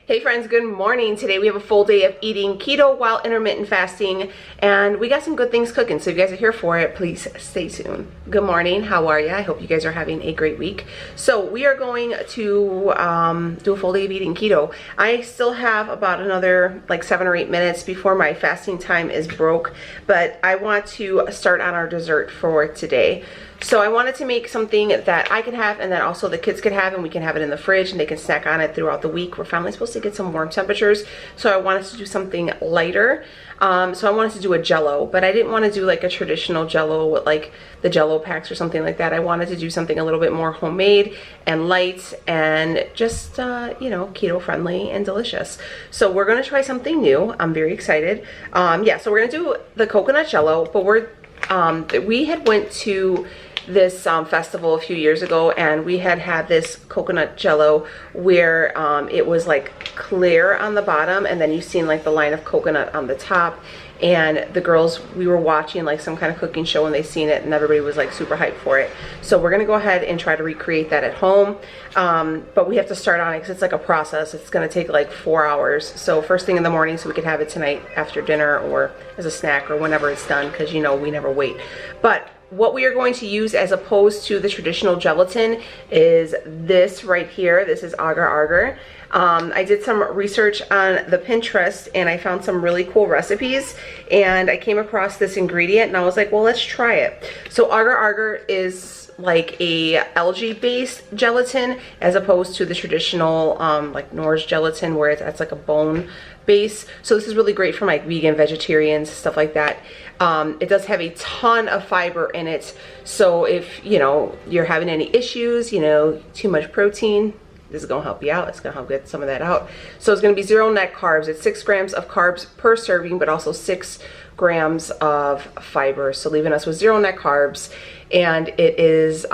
Hey friends, good morning. Today we have a full day of eating keto while intermittent fasting, and we got some good things cooking. So if you guys are here for it, please stay tuned. Good morning, how are you? I hope you guys are having a great week. So we are going to do a full day of eating keto. I still have about another like 7 or 8 minutes before my fasting time is broke, but I want to start on our dessert for today. So I wanted to make something that I can have and that also the kids can have, and we can have it in the fridge and they can snack on it throughout the week. We're finally supposed to get some warm temperatures, so I wanted to do something lighter. So I wanted to do a JELLO, but I didn't want to do like a traditional JELLO with like the JELLO packs or something like that. I wanted to do something a little bit more homemade and light and just, you know, keto friendly and delicious. So we're going to try something new. I'm very excited. Yeah, so we're going to do the coconut JELLO, but we had went to this festival a few years ago, and we had this coconut JELLO where it was like clear on the bottom and then you seen like the line of coconut on the top. And the girls, we were watching like some kind of cooking show and they seen it and everybody was like super hyped for it. So we're gonna go ahead and try to recreate that at home, but we have to start on it because it's like a process. It's gonna take like 4 hours, so first thing in the morning so we can have it tonight after dinner or as a snack or whenever it's done, because you know we never wait. But what we are going to use as opposed to the traditional gelatin is this right here. This is agar agar. I did some research on the Pinterest and I found some really cool recipes, and I came across this ingredient and I was like, well, let's try it. So agar agar is like a algae based gelatin as opposed to the traditional like Norse gelatin where it's like a bone base. So this is really great for like vegan, vegetarians, stuff like that. It does have a ton of fiber in it, so if you know you're having any issues, you know, too much protein, this is gonna help you out. It's gonna help get some of that out. So it's gonna be 0 net carbs. It's 6 grams of carbs per serving, but also 6 grams of fiber, so leaving us with 0 net carbs, and it is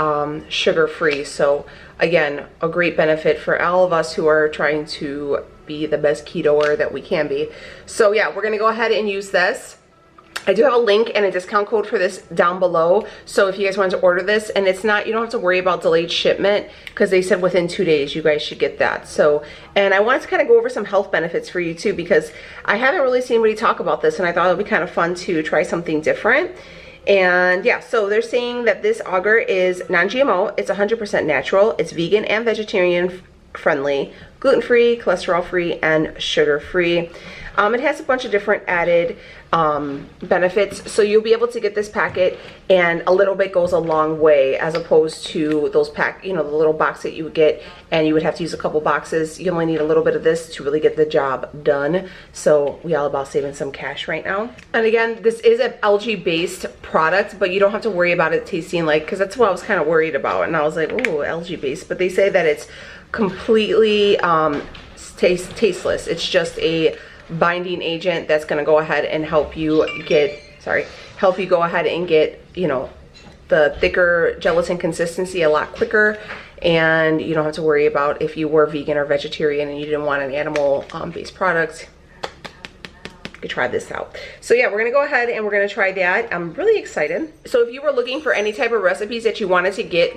sugar free. So again, a great benefit for all of us who are trying to be the best ketoer that we can be. So yeah, we're gonna go ahead and use this. I do have a link and a discount code for this down below, so if you guys want to order this, and it's not, you don't have to worry about delayed shipment because they said within 2 days you guys should get that. So, and I wanted to kind of go over some health benefits for you too, because I haven't really seen anybody talk about this and I thought it would be kind of fun to try something different. And yeah, so they're saying that this agar is non-GMO, it's 100% natural, it's vegan and vegetarian friendly, gluten-free, cholesterol-free, and sugar-free. It has a bunch of different added benefits, so you'll be able to get this packet, and a little bit goes a long way as opposed to those the little box that you would get and you would have to use a couple boxes. You only need a little bit of this to really get the job done. So we all about saving some cash right now. And again, this is an algae based product, but you don't have to worry about it tasting like, because that's what I was kind of worried about, and I was like, oh, algae based, but they say that it's completely tasteless. It's just a binding agent that's going to go ahead and help you go ahead and get, you know, the thicker gelatin consistency a lot quicker, and you don't have to worry about if you were vegan or vegetarian and you didn't want an animal based product. You try this out. So yeah, we're gonna go ahead and we're gonna try that. I'm really excited. So if you were looking for any type of recipes that you wanted to get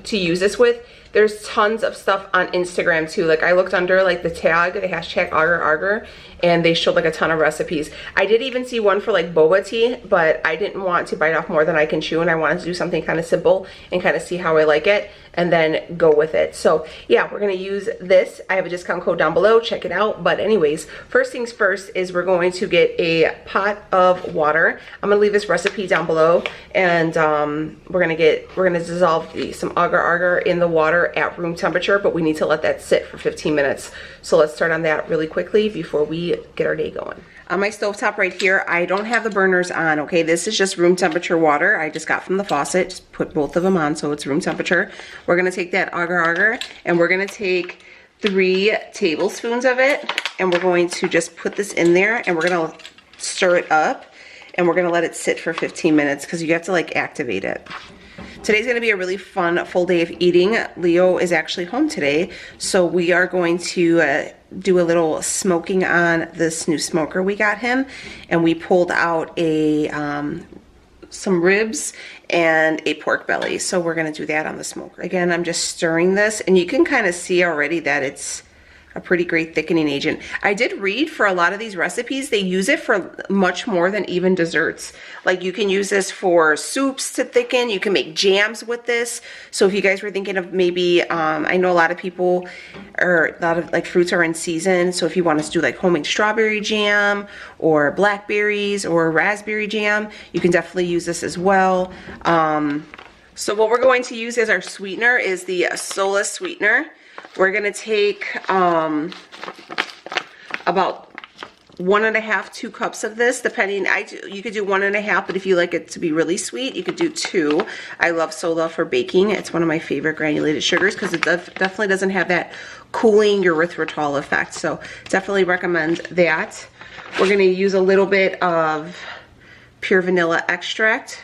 to use this with, there's tons of stuff on Instagram too. Like I looked under like the hashtag agar agar, and they showed like a ton of recipes. I did even see one for like boba tea, but I didn't want to bite off more than I can chew, and I wanted to do something kind of simple and kind of see how I like it and then go with it. So yeah, we're gonna use this. I have a discount code down below, check it out. But anyways, first things first is we're going to get a pot of water. I'm gonna leave this recipe down below, and we're gonna dissolve some agar agar in the water at room temperature, but we need to let that sit for 15 minutes. So let's start on that really quickly before we get our day going. On my stovetop right here, I don't have the burners on, okay? This is just room temperature water I just got from the faucet. Just put both of them on so it's room temperature. We're gonna take that agar agar and we're gonna take 3 tablespoons of it, and we're going to just put this in there, and we're gonna stir it up, and we're gonna let it sit for 15 minutes because you have to like activate it. Today's gonna be a really fun full day of eating. Leo is actually home today, so we are going to do a little smoking on this new smoker we got him, and we pulled out a some ribs and a pork belly, so we're gonna do that on the smoker. Again, I'm just stirring this, and you can kind of see already that it's a pretty great thickening agent. I did read for a lot of these recipes, they use it for much more than even desserts. Like you can use this for soups to thicken. You can make jams with this. So if you guys were thinking of maybe, I know a lot of people, or a lot of like fruits are in season. So if you want to do like homemade strawberry jam or blackberries or raspberry jam, you can definitely use this as well. So what we're going to use as our sweetener is the Sola sweetener. We're gonna take about 1.5, 2 cups of this, depending. You could do 1.5, but if you like it to be really sweet, you could do 2. I love Sola for baking. It's one of my favorite granulated sugars because it definitely doesn't have that cooling erythritol effect. So definitely recommend that. We're gonna use a little bit of pure vanilla extract.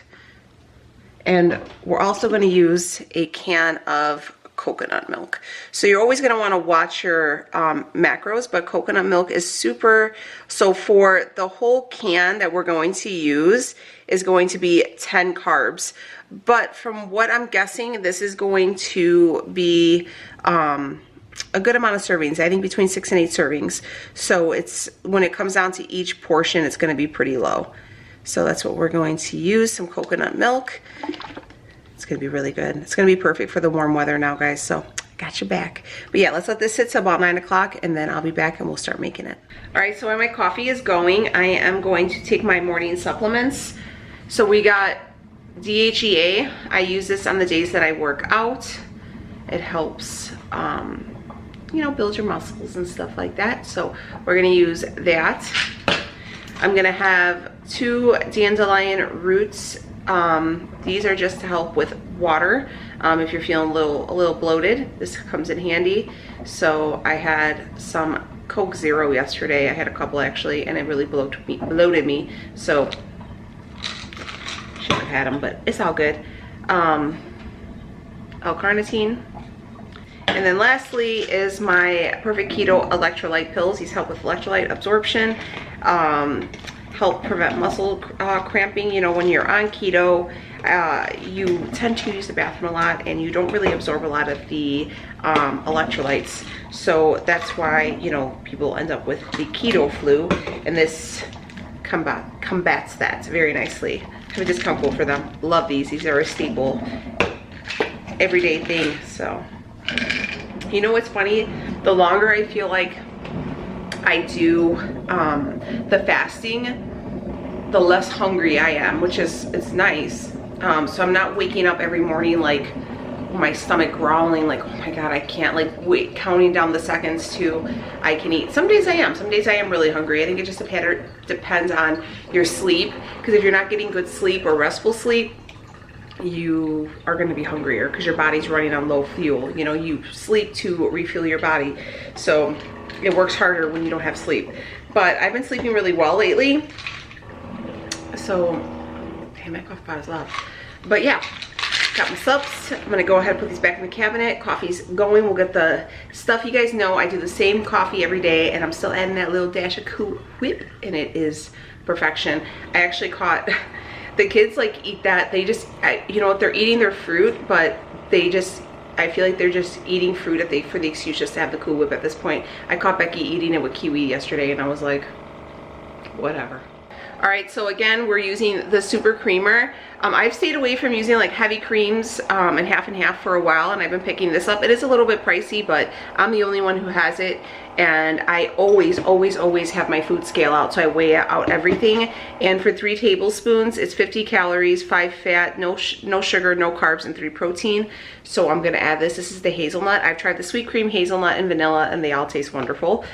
And we're also going to use a can of coconut milk. So you're always going to want to watch your macros, but coconut milk is super. So for the whole can that we're going to use is going to be 10 carbs. But from what I'm guessing, this is going to be a good amount of servings. I think between 6 and 8 servings. So it's, when it comes down to each portion, it's going to be pretty low. So that's what we're going to use, some coconut milk. It's gonna be really good. It's gonna be perfect for the warm weather now, guys, so I got your back. But yeah, let's let this sit till about 9 o'clock and then I'll be back and we'll start making it. All right, so while my coffee is going, I am going to take my morning supplements. So we got DHEA. I use this on the days that I work out. It helps, you know, build your muscles and stuff like that. So we're gonna use that. I'm gonna have 2 dandelion roots. These are just to help with water. If you're feeling a little bloated, this comes in handy. So I had some Coke Zero yesterday. I had a couple actually, and it really bloated me. So should have had them, but it's all good. L-carnitine. And then lastly is my Perfect Keto electrolyte pills. These help with electrolyte absorption, help prevent muscle cramping. You know, when you're on keto, you tend to use the bathroom a lot and you don't really absorb a lot of the electrolytes. So that's why, you know, people end up with the keto flu, and this combats that very nicely. I have a discount code for them. Love these. These are a staple, everyday thing. So, you know what's funny? The longer I feel like I do the fasting, the less hungry I am, which is, it's nice. So I'm not waking up every morning like my stomach growling like, oh my god, I can't, like wait, counting down the seconds to I can eat. Some days I am. Some days I am really hungry. I think it just depends on your sleep, because if you're not getting good sleep or restful sleep, you are going to be hungrier because your body's running on low fuel. You know, you sleep to refuel your body, so it works harder when you don't have sleep. But I've been sleeping really well lately, so damn, my cough pot is loud. But yeah, got my subs. I'm gonna go ahead and put these back in the cabinet. Coffee's going. We'll get the stuff. You guys know I do the same coffee every day, and I'm still adding that little dash of Cool Whip, and it is perfection. I actually caught the kids like eat that. They just, you know what, they're eating their fruit, but they just, I feel like they're just eating fruit for the excuse just to have the Cool Whip at this point. I caught Becky eating it with kiwi yesterday, and I was like, whatever. All right, so again, we're using the super creamer. I've stayed away from using like heavy creams and half for a while, and I've been picking this up. It is a little bit pricey, but I'm the only one who has it, and I always have my food scale out, so I weigh out everything. And for 3 tablespoons, it's 50 calories, 5 fat, no sugar, no carbs, and 3 protein. So I'm gonna add this. This is the hazelnut. I've tried the sweet cream, hazelnut, and vanilla, and they all taste wonderful.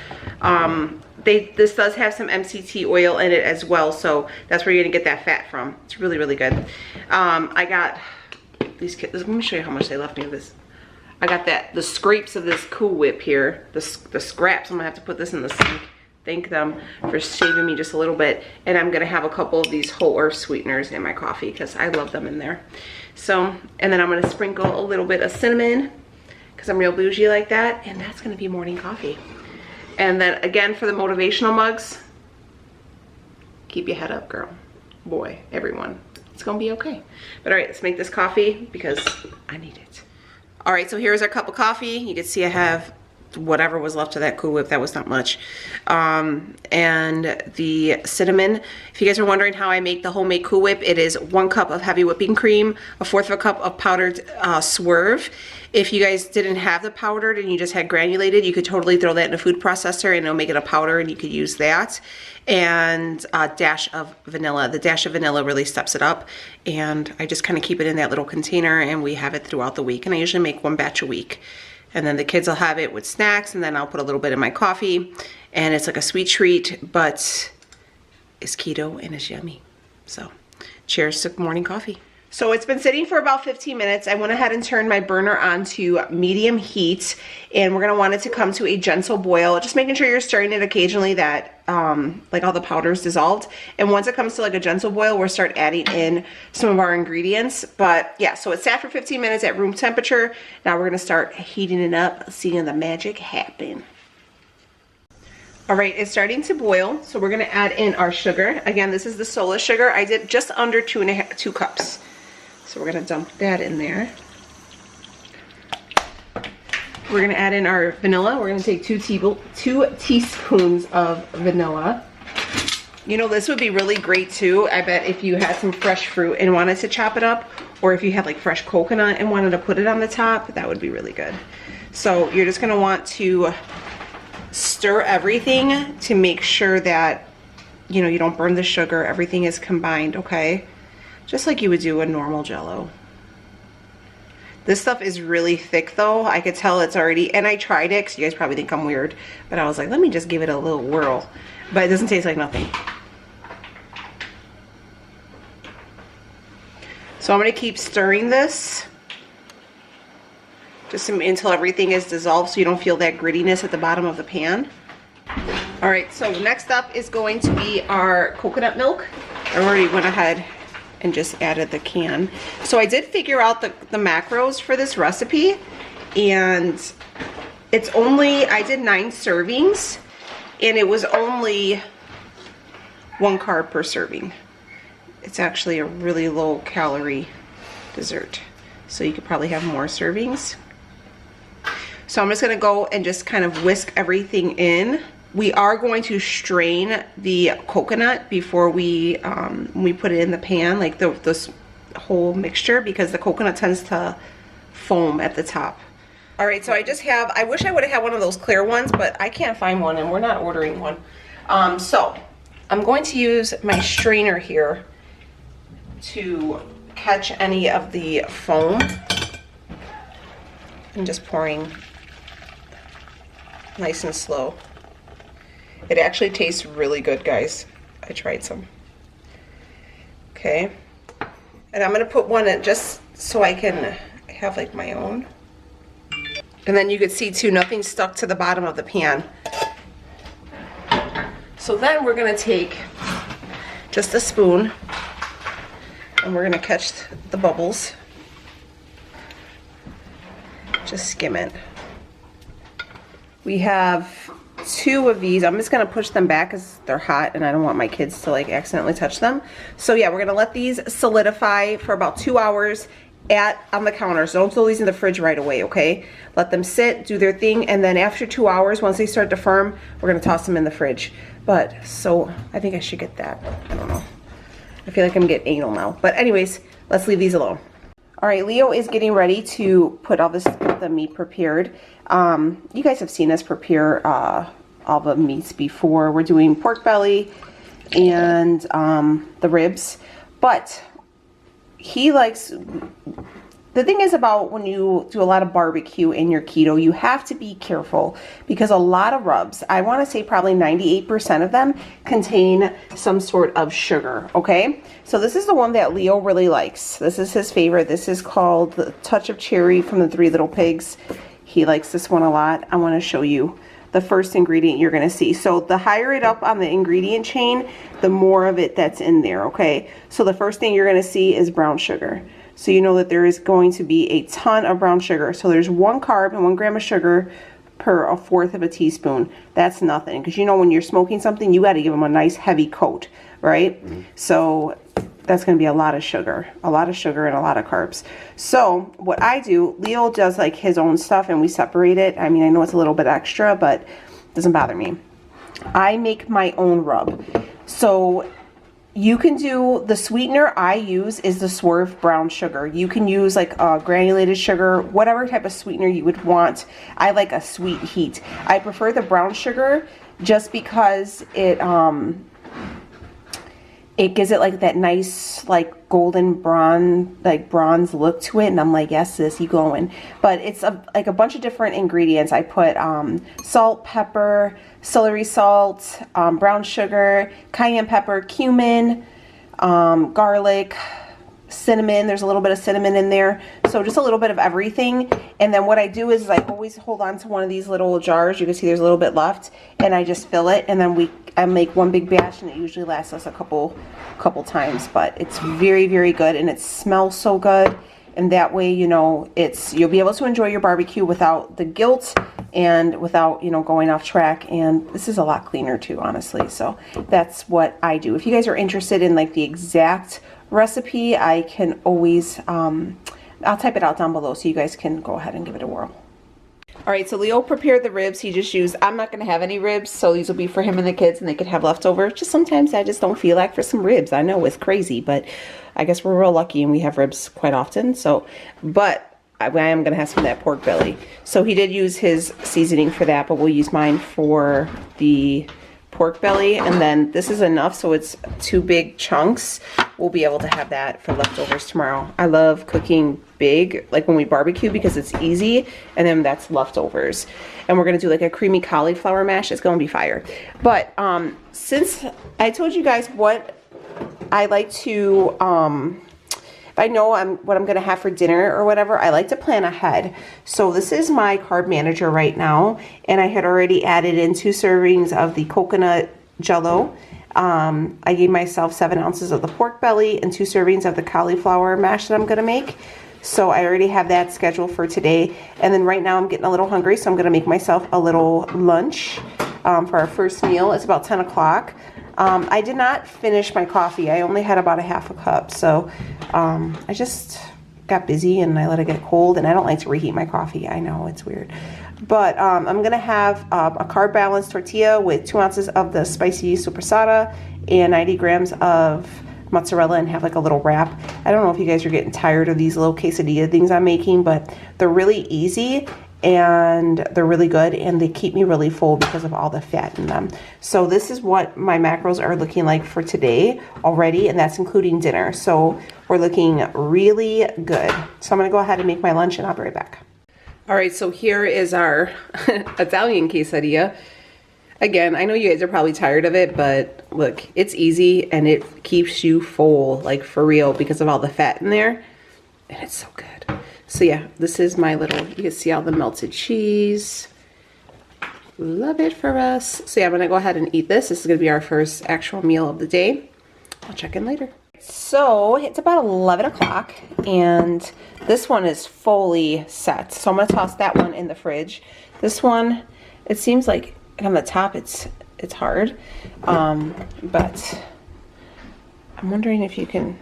This does have some MCT oil in it as well, so that's where you're gonna get that fat from. It's really good. I got these kids. Let me show you how much they left me of this. I got the scrapes of this Cool Whip here, the scraps. I'm gonna have to put this in the sink. Thank them for saving me just a little bit. And I'm gonna have a couple of these whole earth sweeteners in my coffee because I love them in there. So, and then I'm gonna sprinkle a little bit of cinnamon because I'm real bougie like that, and that's gonna be morning coffee. And then again, for the motivational mugs, keep your head up, girl, boy, everyone. It's gonna be okay. But all right, let's make this coffee because I need it. All right, so here's our cup of coffee. You can see I have whatever was left of that Cool Whip. That was not much. And the cinnamon. If you guys are wondering how I make the homemade Cool Whip, it is 1 cup of heavy whipping cream, 1/4 cup of powdered Swerve. If you guys didn't have the powdered and you just had granulated, you could totally throw that in a food processor and it'll make it a powder and you could use that. And a dash of vanilla. The dash of vanilla really steps it up. And I just kind of keep it in that little container and we have it throughout the week. And I usually make 1 batch a week. And then the kids will have it with snacks and then I'll put a little bit in my coffee. And it's like a sweet treat, but it's keto and it's yummy. So cheers to morning coffee. So it's been sitting for about 15 minutes. I went ahead and turned my burner on to medium heat, and we're gonna want it to come to a gentle boil. Just making sure you're stirring it occasionally that like all the powder's dissolved. And once it comes to like a gentle boil, we'll start adding in some of our ingredients. But yeah, so it sat for 15 minutes at room temperature. Now we're gonna start heating it up, seeing the magic happen. All right, it's starting to boil, so we're gonna add in our sugar. Again, this is the Sola sugar. I did just under 2 cups. So we're gonna dump that in there. We're gonna add in our vanilla. We're gonna take 2 teaspoons of vanilla. You know, this would be really great too, I bet, if you had some fresh fruit and wanted to chop it up, or if you had like fresh coconut and wanted to put it on the top, that would be really good. So you're just gonna want to stir everything to make sure that, you know, you don't burn the sugar, everything is combined, okay? Just like you would do a normal Jello. This stuff is really thick though. I could tell it's already, and I tried it because you guys probably think I'm weird, but I was like, let me just give it a little whirl. But it doesn't taste like nothing. So I'm gonna keep stirring this just until everything is dissolved so you don't feel that grittiness at the bottom of the pan. All right, so next up is going to be our coconut milk. I already went ahead and just added the can. So I did figure out the macros for this recipe, and it's only, I did 9 servings, and it was only 1 carb per serving. It's actually a really low calorie dessert, so you could probably have more servings. So I'm just gonna go and just kind of whisk everything in. We are going to strain the coconut before we put it in the pan, like this whole mixture, because the coconut tends to foam at the top. All right, so I just have, I wish I would have had one of those clear ones, but I can't find one and we're not ordering one. So I'm going to use my strainer here to catch any of the foam. I'm just pouring nice and slow. It actually tastes really good, guys. I tried some. Okay. And I'm gonna put one in just so I can have like my own. And then you could see too, nothing stuck to the bottom of the pan. So then we're gonna take just a spoon and we're gonna catch the bubbles. Just skim it. We have 2 of these. I'm just gonna push them back because they're hot and I don't want my kids to like accidentally touch them. So yeah, we're gonna let these solidify for about 2 hours on the counter. So don't throw these in the fridge right away, okay? Let them sit, do their thing, and then after 2 hours, once they start to firm, we're gonna toss them in the fridge. But so I think I should get that. I don't know. I feel like I'm getting anal now. But anyways, let's leave these alone. All right, Leo is getting ready to put all the meat prepared. You guys have seen us prepare all the meats before. We're doing pork belly and the ribs, but he likes, the thing is about when you do a lot of barbecue in your keto, you have to be careful because a lot of rubs, I want to say probably 98% of them contain some sort of sugar, okay? So this is the one that Leo really likes. This is his favorite. This is called the Touch of Cherry from the 3 Little Pigs. He likes this one a lot. I want to show you the first ingredient you're going to see. So the higher it up on the ingredient chain, the more of it that's in there, okay? So the first thing you're going to see is brown sugar. So you know that there is going to be a ton of brown sugar. So there's 1 carb and 1 gram of sugar per 1/4 of a teaspoon. That's nothing, because you know when you're smoking something, you got to give them a nice heavy coat, right? So that's going to be a lot of sugar and a lot of carbs. So what I do, Leo does like his own stuff and we separate it. I mean, I know it's a little bit extra, but it doesn't bother me. I make my own rub. So you can do, the sweetener I use is the Swerve brown sugar. You can use like granulated sugar, whatever type of sweetener you would want. I like a sweet heat. I prefer the brown sugar just because it gives it like that nice like golden bronze look to it, and I'm like, yes sis, you glowing. But it's like a bunch of different ingredients. I put salt, pepper, celery salt, brown sugar, cayenne pepper, cumin, garlic, cinnamon. There's a little bit of cinnamon in there, so just a little bit of everything. And then what I do is I always hold on to one of these little jars. You can see there's a little bit left, and I just fill it, and then I make one big batch, and it usually lasts us a couple times. But it's very, very good, and it smells so good. And that way, you know, you'll be able to enjoy your barbecue without the guilt and without, you know, going off track. And this is a lot cleaner too, honestly. So that's what I do. If you guys are interested in like the exact recipe, I can always I'll type it out down below so you guys can go ahead and give it a whirl. All right, so Leo prepared the ribs. He just used, I'm not going to have any ribs, so these will be for him and the kids, and they could have leftovers. Just sometimes I just don't feel like for some ribs. I know it's crazy, but I guess we're real lucky and we have ribs quite often. So, but I am going to have some of that pork belly. So he did use his seasoning for that, but we'll use mine for the pork belly. And then this is enough, so it's 2 big chunks. We'll be able to have that for leftovers tomorrow. I love cooking big, like when we barbecue, because it's easy, and then that's leftovers. And we're gonna do like a creamy cauliflower mash. It's gonna be fire. But since I told you guys what I like to, if I know what I'm gonna have for dinner or whatever, I like to plan ahead. So this is my carb manager right now, and I had already added in 2 servings of the coconut jello. I gave myself 7 ounces of the pork belly and 2 servings of the cauliflower mash that I'm gonna make. So I already have that scheduled for today. And then right now I'm getting a little hungry, so I'm gonna make myself a little lunch for our first meal. It's about 10 o'clock. I did not finish my coffee. I only had about a half a cup. So I just got busy and I let it get cold, and I don't like to reheat my coffee. I know, it's weird. But I'm gonna have a carb balanced tortilla with 2 ounces of the spicy supersada and 90 grams of mozzarella, and have like a little wrap. I don't know if you guys are getting tired of these little quesadilla things I'm making, but they're really easy and they're really good, and they keep me really full because of all the fat in them. So this is what my macros are looking like for today already, and that's including dinner. So we're looking really good. So I'm gonna go ahead and make my lunch, and I'll be right back. All right, so here is our Italian quesadilla. Again, I know you guys are probably tired of it, but look, it's easy and it keeps you full, like for real, because of all the fat in there, and it's so good. So yeah, this is my little, you can see all the melted cheese. Love it for us. So yeah, I'm gonna go ahead and eat this. This is gonna be our first actual meal of the day. I'll check in later. So it's about 11 o'clock and this one is fully set. So I'm gonna toss that one in the fridge. This one, it seems like on the top it's hard, but I'm wondering if you can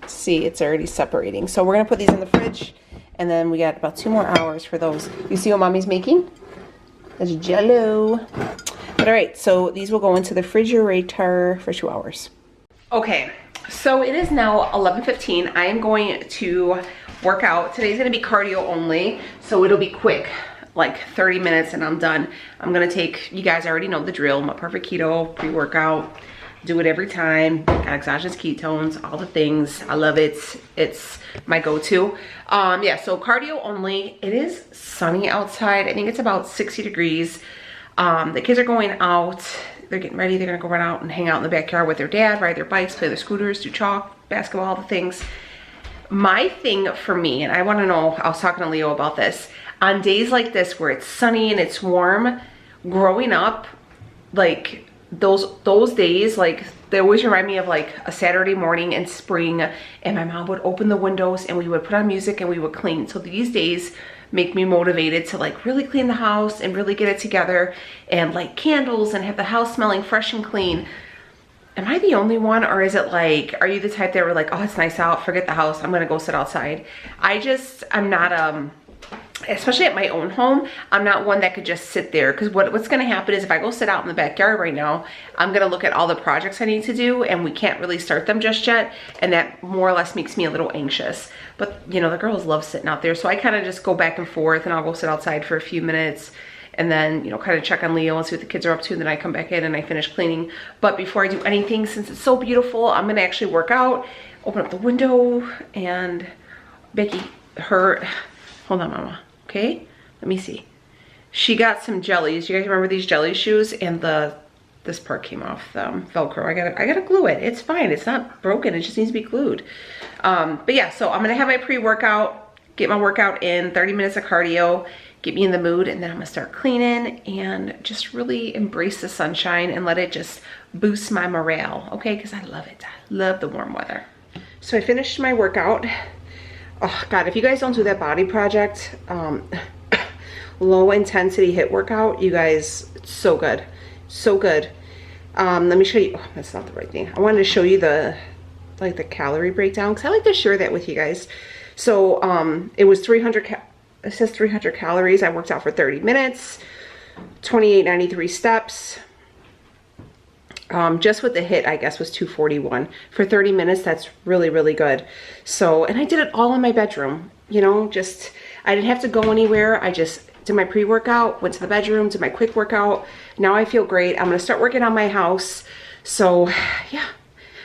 see it's already separating. So we're gonna put these in the fridge, and then we got about 2 more hours for those. You see what mommy's making? That's JELLO. But all right, so these will go into the refrigerator for 2 hours. Okay, so it is now 11:15. I am going to work out. Today's gonna be cardio only, so it'll be quick, like 30 minutes and I'm done. I'm gonna take, you guys already know the drill, my perfect keto pre-workout. Do it every time, exogenous ketones, all the things. I love it. It's my go-to. Yeah, so cardio only. It is sunny outside. I think it's about 60 degrees. The kids are going out. They're getting ready. They're gonna go run out and hang out in the backyard with their dad, ride their bikes, play their scooters, do chalk, basketball, all the things. My thing for me, and I wanna know, I was talking to Leo about this, on days like this where it's sunny and it's warm, growing up, like those days, like they always remind me of like a Saturday morning in spring, and my mom would open the windows and we would put on music and we would clean. So these days make me motivated to like really clean the house and really get it together and light candles and have the house smelling fresh and clean. am I the only one, or is it like, are you the type that were like, oh, it's nice out, forget the house, I'm gonna go sit outside? I'm not, especially at my own home, I'm not one that could just sit there, because what's gonna happen is if I go sit out in the backyard right now, I'm gonna look at all the projects I need to do, and we can't really start them just yet, and that more or less makes me a little anxious. But you know, the girls love sitting out there, so I kind of just go back and forth, and I'll go sit outside for a few minutes, and then, you know, kind of check on Leo and see what the kids are up to, and then I come back in and I finish cleaning. But before I do anything, since it's so beautiful, I'm gonna actually work out, open up the window, and Becky, hold on, Mama, okay? Let me see. She got some jellies. You guys remember these jelly shoes? And this part came off the Velcro. I gotta glue it. It's fine, it's not broken, it just needs to be glued. But yeah, so I'm gonna have my pre-workout, get my workout in, 30 minutes of cardio, get me in the mood, and then I'm gonna start cleaning and just really embrace the sunshine and let it just boost my morale, okay? Because I love it. I love the warm weather. So I finished my workout. Oh God, if you guys don't do that body project, low intensity HIIT workout, you guys, it's so good. So good. Let me show you, oh, that's not the right thing. I wanted to show you the calorie breakdown, because I like to share that with you guys. So it was it says 300 calories. I worked out for 30 minutes, 2893 steps. Just with the HIIT, I guess, was 241 for 30 minutes. That's really, really good. So, and I did it all in my bedroom, you know, I didn't have to go anywhere. I just did my pre-workout, went to the bedroom, did my quick workout. Now I feel great. I'm gonna start working on my house. So yeah,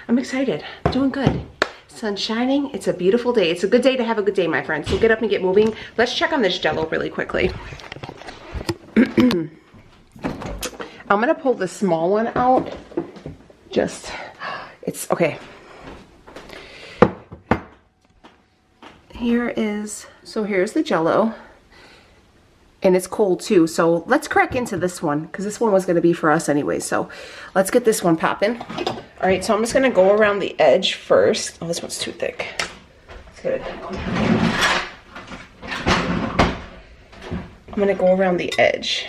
I'm excited, doing good. Sun's shining, it's a beautiful day. It's a good day to have a good day, my friends. So get up and get moving. Let's check on this JELLO really quickly. I'm gonna pull the small one out. It's okay. Here's the JELLO. And it's cold too, so let's crack into this one, because this one was going to be for us anyway. So let's get this one popping. All right, so I'm just going to go around the edge first. Oh, this one's too thick. Let's get it. I'm going to go around the edge.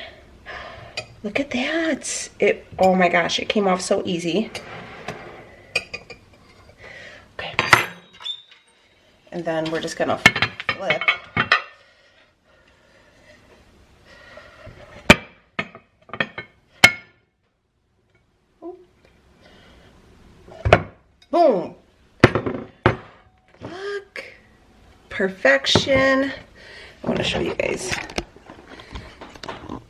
Look at that. Oh my gosh, it came off so easy. Okay. And then we're just going to flip. Boom. Look. Perfection. I want to show you guys.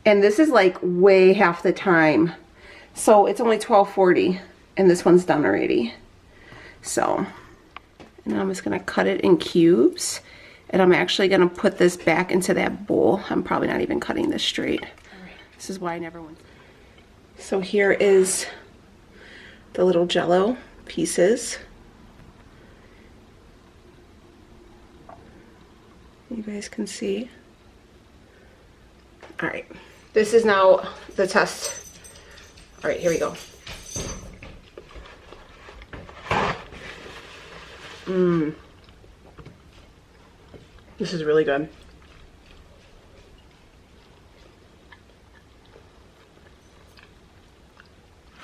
And this is like way half the time. So it's only 12:40 and this one's done already. So, and I'm just going to cut it in cubes. And I'm actually going to put this back into that bowl. I'm probably not even cutting this straight. This is why I never went. So here is the little JELLO pieces. You guys can see. All right, this is now the test. All right, here we go. This is really good.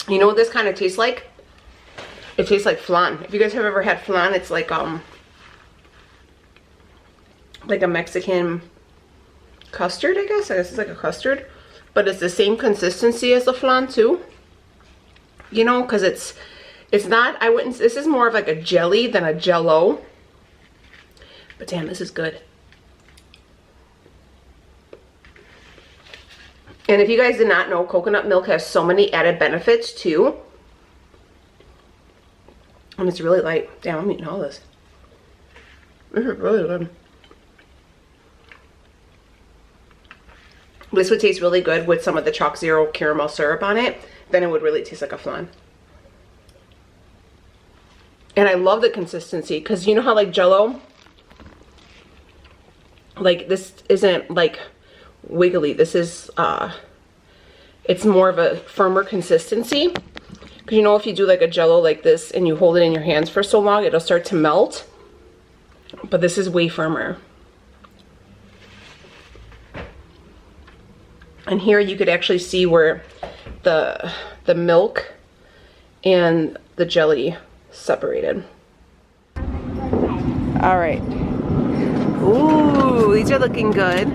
You know what this kind of tastes like? It tastes like flan. If you guys have ever had flan, it's like a Mexican custard, I guess. It's like a custard, but it's the same consistency as the flan too. You know, because it's not, this is more of like a jelly than a JELLO. But damn, this is good. And if you guys did not know, coconut milk has so many added benefits too. And it's really light. Damn, I'm eating all this. This is really good. This would taste really good with some of the Chalk Zero caramel syrup on it. Then it would really taste like a flan. And I love the consistency, because you know how like JELLO, like this isn't like wiggly. This is, it's more of a firmer consistency. Because you know, if you do like a JELLO like this and you hold it in your hands for so long, it'll start to melt. But this is way firmer. And here you could actually see where the milk and the jelly separated. All right. Ooh, these are looking good.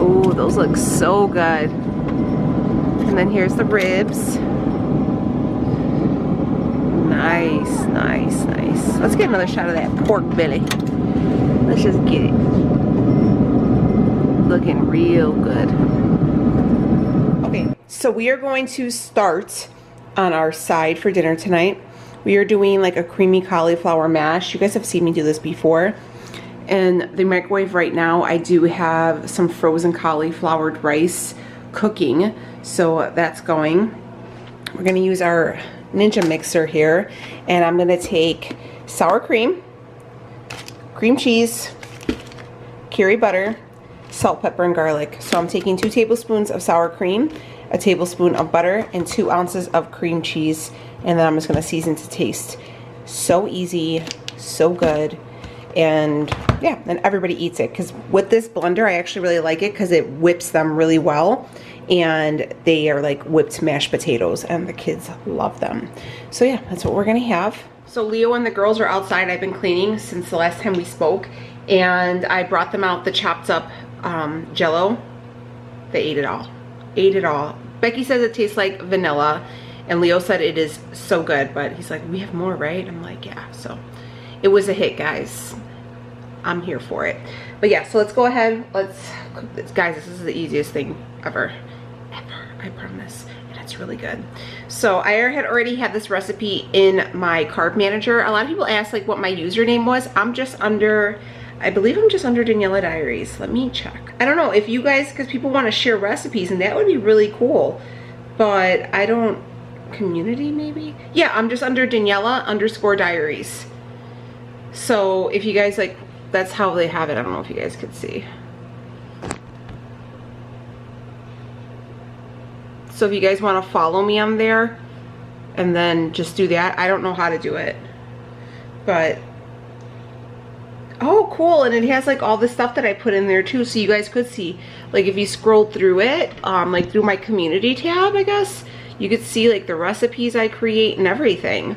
Ooh, those look so good. And then here's the ribs. Nice, nice, nice. Let's get another shot of that pork belly. Let's just get it. Looking real good. Okay, so we are going to start on our side for dinner tonight. We are doing like a creamy cauliflower mash. You guys have seen me do this before. In the microwave right now, I do have some frozen cauliflowered rice cooking. So that's going. We're gonna use our Ninja mixer here, and I'm gonna take sour cream, cream cheese, curry butter, salt, pepper, and garlic. So I'm taking 2 tablespoons of sour cream, a tablespoon of butter, and 2 ounces of cream cheese, and then I'm just gonna season to taste. So easy, so good, and yeah, and everybody eats it, because with this blender I actually really like it because it whips them really well, and they are like whipped mashed potatoes, and the kids love them. So yeah, that's what we're gonna have. So Leo and the girls are outside. I've been cleaning since the last time we spoke, and I brought them out the chopped up JELLO. They ate it all. Ate it all. Becky says it tastes like vanilla, and Leo said it is so good, but he's like, we have more, right? I'm like, yeah. So it was a hit, guys. I'm here for it. But yeah, so let's go ahead. Let's cook this. Guys, this is the easiest thing ever. I promise. And it's really good. So I had already had this recipe in my carb manager. A lot of people ask like what my username was. I'm just under, I believe I'm just under Daniela Diaries. Let me check. I don't know if you guys, because people want to share recipes, and that would be really cool. But I don't, community maybe? Yeah, I'm just under Daniela_Diaries. So if you guys like, that's how they have it. I don't know if you guys could see. So if you guys want to follow me on there and then just do that. I don't know how to do it, but oh cool. And it has like all the stuff that I put in there too, so you guys could see, like if you scroll through it, like through my community tab, I guess you could see like the recipes I create and everything.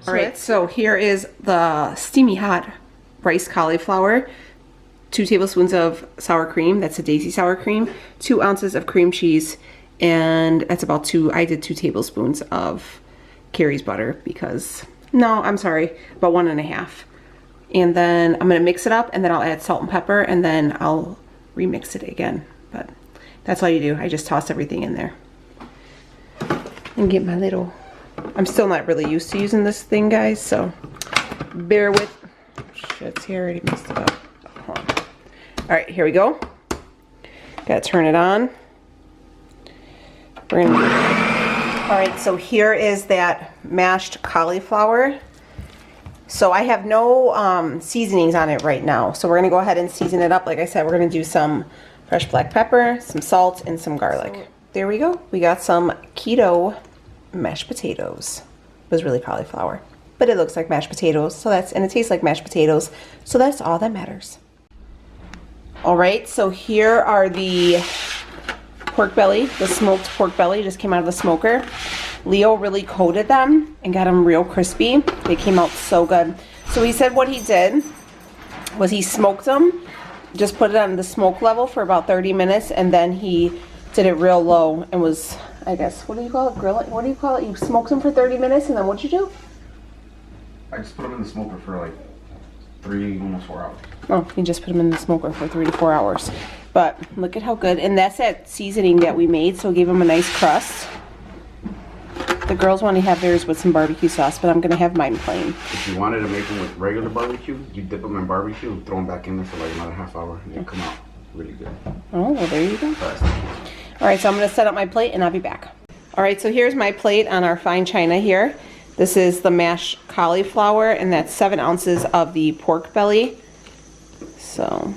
All right, so here is the steamy hot rice cauliflower. 2 tablespoons of sour cream, that's a Daisy sour cream, 2 ounces of cream cheese, and that's about 2, I did 2 tablespoons of Carrie's butter because, no, I'm sorry, about 1.5. And then I'm gonna mix it up, and then I'll add salt and pepper, and then I'll remix it again. But that's all you do. I just toss everything in there. And get my little, I'm still not really used to using this thing, guys, so bear with, shit, see, I already messed it up. Hold on. All right, here we go. Gotta turn it on. We're gonna do it. All right, so here is that mashed cauliflower. So I have no seasonings on it right now. So we're gonna go ahead and season it up. Like I said, we're gonna do some fresh black pepper, some salt, and some garlic. So there we go. We got some keto mashed potatoes. It was really cauliflower, but it looks like mashed potatoes. So that's, and it tastes like mashed potatoes. So that's all that matters. All right, so here are the pork belly, the smoked pork belly just came out of the smoker. Leo really coated them and got them real crispy. They came out so good. So he said what he did was he smoked them, just put it on the smoke level for about 30 minutes, and then he did it real low and was, I guess, what do you call it? Grilling? What do you call it? You smoked them for 30 minutes, and then what'd you do? I just put them in the smoker for like 3, almost 4 hours. Oh, you just put them in the smoker for 3 to 4 hours. But look at how good, and that's that seasoning that we made, so give them a nice crust. The girls want to have theirs with some barbecue sauce, but I'm going to have mine plain. If you wanted to make them with regular barbecue, you dip them in barbecue and throw them back in there for like another half hour, and they come out really good. Oh, well, there you go. All right, so I'm going to set up my plate, and I'll be back. All right, so here's my plate on our fine china here. This is the mashed cauliflower, and that's 7 ounces of the pork belly. So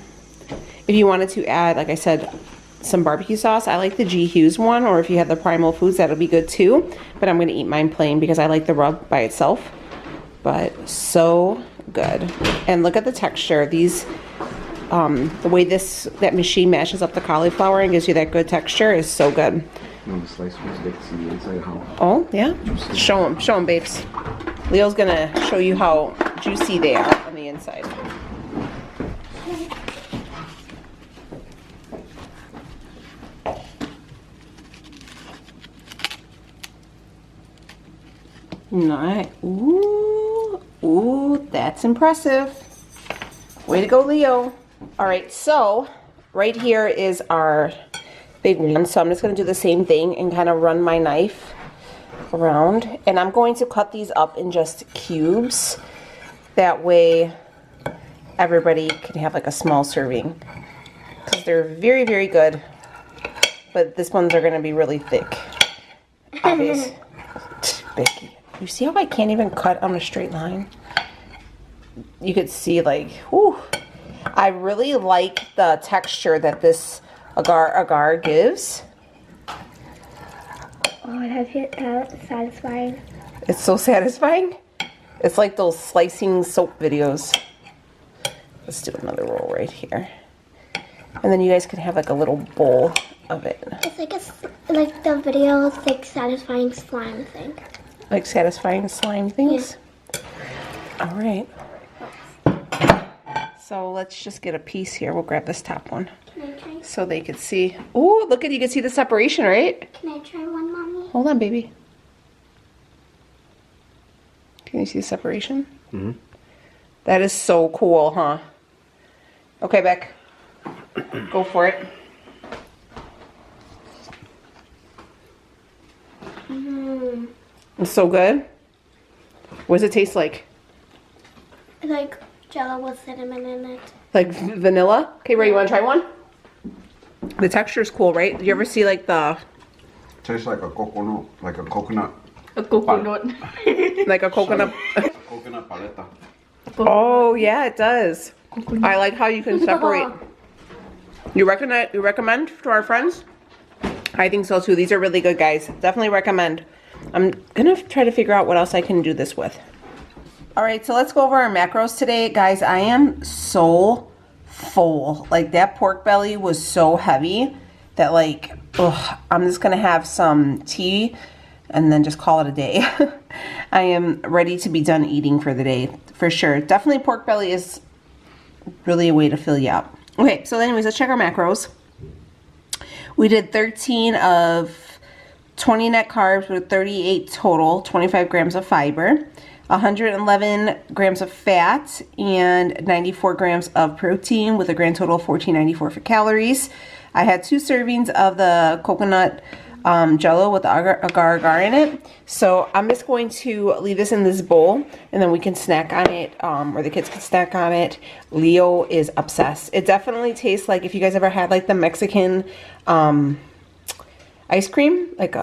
if you wanted to add, like I said, some barbecue sauce, I like the G. Hughes one, or if you have the Primal Foods, that'll be good too. But I'm going to eat mine plain because I like the rub by itself. But so good. And look at the texture. These, the way that machine mashes up the cauliflower and gives you that good texture is so good. You know, the slice ones, they can see the inside how. Oh, yeah? Show them, babes. Leo's gonna show you how juicy they are on the inside. Nice. Ooh, ooh, that's impressive. Way to go, Leo. All right, so right here is our big one. So I'm just gonna do the same thing and kind of run my knife around. And I'm going to cut these up in just cubes. That way everybody can have like a small serving. Because they're very, very good. But these ones are gonna be really thick. Obviously. Becky. You see how I can't even cut on a straight line? You could see like, whew. I really like the texture that this agar gives. Oh, that's satisfying. It's so satisfying. It's like those slicing soap videos. Let's do another roll right here. And then you guys can have like a little bowl of it. It's like the videos, like satisfying slime thing. Like satisfying slime things? Yeah. All right. So let's just get a piece here. We'll grab this top one. Can I try? So they could see. Oh, look at, you can see the separation, right? Can I try one, Mommy? Hold on, baby. Can you see the separation? Mm-hmm. That is so cool, huh? Okay, Beck. Go for it. Mm. It's so good. What does it taste like? Like JELLO with cinnamon in it. Like vanilla? Okay, Ray, you want to try one? The texture is cool, right? Do you ever see like the... Tastes like a coconut, like a coconut. A coconut. Like a coconut... Coconut paleta. Oh, yeah, it does. I like how you can separate. You recommend to our friends? I think so too. These are really good, guys. Definitely recommend. I'm gonna try to figure out what else I can do this with. All right, so let's go over our macros today. Guys, I am so full. Like, that pork belly was so heavy that, like, ugh, I'm just gonna have some tea and then just call it a day. I am ready to be done eating for the day, for sure. Definitely pork belly is really a way to fill you up. Okay, so anyways, let's check our macros. We did 13 of 20 net carbs with 38 total, 25 grams of fiber, 111 grams of fat, and 94 grams of protein with a grand total of 1494 for calories. I had 2 servings of the coconut JELLO with the agar in it. So I'm just going to leave this in this bowl and then we can snack on it, or the kids can snack on it. Leo is obsessed. It definitely tastes like, if you guys ever had like the Mexican ice cream, like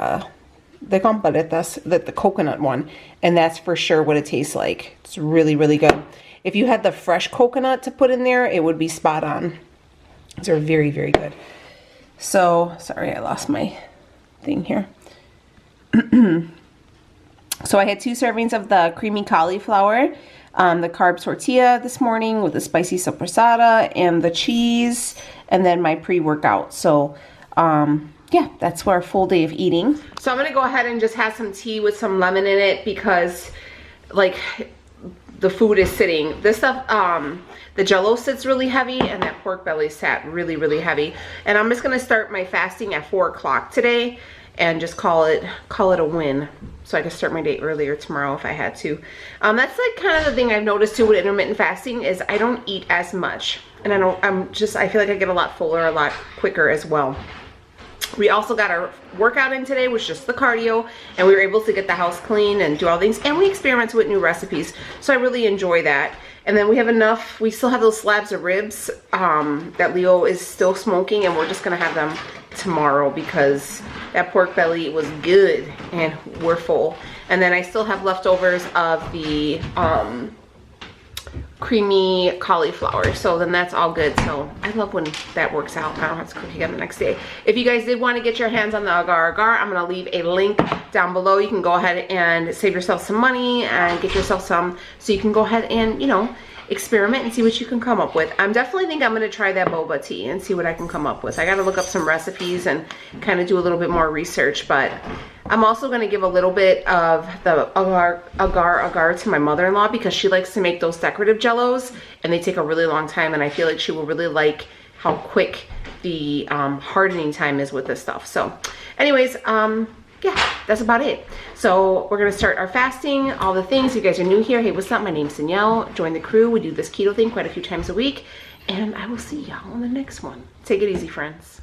they call them paletas, the coconut one, and that's for sure what it tastes like. It's really, really good. If you had the fresh coconut to put in there, it would be spot on. These are very, very good. So, sorry, I lost my thing here. So I had 2 servings of the creamy cauliflower, the carb tortilla this morning with the spicy sopressata and the cheese, and then my pre-workout. So yeah, that's our full day of eating. So I'm gonna go ahead and just have some tea with some lemon in it because like the food is sitting. This stuff, the JELLO sits really heavy and that pork belly sat really, really heavy. And I'm just gonna start my fasting at 4 o'clock today and just call it a win. So I can start my day earlier tomorrow if I had to. That's like kind of the thing I've noticed too with intermittent fasting is I don't eat as much. And I feel like I get a lot fuller a lot quicker as well. We also got our workout in today, which is just the cardio, and we were able to get the house clean and do all things, and we experimented with new recipes, so I really enjoy that. And then we have enough, we still have those slabs of ribs that Leo is still smoking, and we're just gonna have them tomorrow because that pork belly was good and we're full. And then I still have leftovers of the creamy cauliflower, so then that's all good. So I love when that works out. I don't have to cook again the next day. If you guys did want to get your hands on the agar, I'm gonna leave a link down below. You can go ahead and save yourself some money and get yourself some, so you can go ahead and, you know, experiment and see what you can come up with. I'm definitely think I'm gonna try that boba tea and see what I can come up with. I gotta look up some recipes and kind of do a little bit more research, but I'm also gonna give a little bit of the agar to my mother-in-law because she likes to make those decorative jellos and they take a really long time, and I feel like she will really like how quick the hardening time is with this stuff. So anyways, yeah, that's about it. So we're gonna start our fasting, all the things. You guys are new here. Hey, what's up? My name's Danielle. Join the crew. We do this keto thing quite a few times a week, and I will see y'all on the next one. Take it easy, friends.